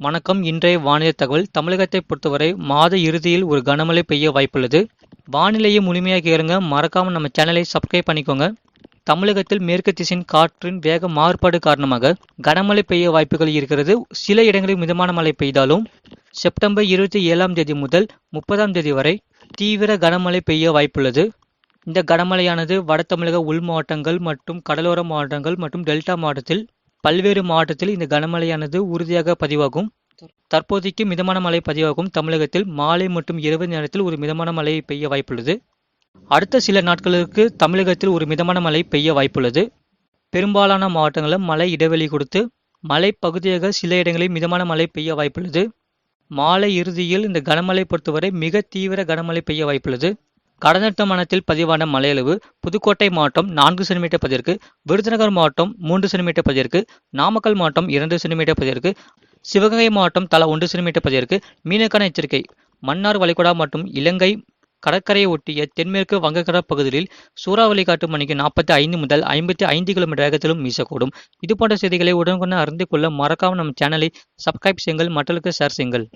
வணக்கம். இன்றைய வானிலை தகவல். தமிழகத்தை பொறுத்தவரை மாத இறுதியில் ஒரு கனமழை பெய்ய வாய்ப்புள்ளது. வானிலையை முழுமையாக கேளுங்க. மறக்காம நம்ம சேனலை சப்ஸ்கிரைப் பண்ணிக்கோங்க. தமிழகத்தில் மேற்கு திசையின் காற்றின் வேக மாறுபாடு காரணமாக கனமழை பெய்ய வாய்ப்புகள் இருக்கிறது. சில இடங்களில் மிதமான மழை பெய்தாலும் செப்டம்பர் 27ஆம் தேதி முதல் 30ஆம் தேதி வரை தீவிர கனமழை பெய்ய வாய்ப்புள்ளது. இந்த கனமழையானது வட தமிழக உள் மாவட்டங்கள் மற்றும் கடலோர மாவட்டங்கள் மற்றும் டெல்டா மாவட்டத்தில் பல்வேறு மாவட்டத்தில் இந்த கனமழையானது உறுதியாக பதிவாகும். தற்போதைக்கு மிதமான மழை பதிவாகும். தமிழகத்தில் மாலை மற்றும் இரவு நேரத்தில் ஒரு மிதமான மழை பெய்ய வாய்ப்புள்ளது. அடுத்த சில நாட்களுக்கு தமிழகத்தில் ஒரு மிதமான மழை பெய்ய வாய்ப்புள்ளது. பெரும்பாலான மாவட்டங்களில் மழை இடைவெளி கொடுத்து மலை பகுதியாக சில இடங்களில் மிதமான மழை பெய்ய வாய்ப்புள்ளது. மாலை இறுதியில் இந்த கனமழை பொறுத்தவரை மிக தீவிர கனமழை பெய்ய வாய்ப்புள்ளது. கடந்த மாதத்தில் பதிவான மழையளவு புதுக்கோட்டை மாவட்டம் 4 சென்டிமீட்டர் பதிவிற்கு, விருதுநகர் மாவட்டம் 3 சென்டிமீட்டர் பதிவிற்கு, நாமக்கல் மாவட்டம் 2 சென்டிமீட்டர் பதிவிற்கு, சிவகங்கை மாவட்டம் தலா 1 சென்டிமீட்டர் பதிவிற்கு. மீனக்கான எச்சரிக்கை. மன்னார் வளைகுடா மற்றும் இலங்கை கடற்கரையை ஒட்டிய தென்மேற்கு வங்கக்கடல் பகுதிகளில் சூறாவளி காற்று மணிக்கு 45 முதல் 55 கிலோமீட்டர் வேகத்திலும் வீசக்கூடும். இதுபோன்ற செய்திகளை உடனுக்குடன் அறிந்து கொள்ள மறக்காம நம்ம சேனலை சப்ஸ்கிரைப் செய்யுங்கள், மற்றவர்களுக்கு ஷேர் செய்யுங்கள்.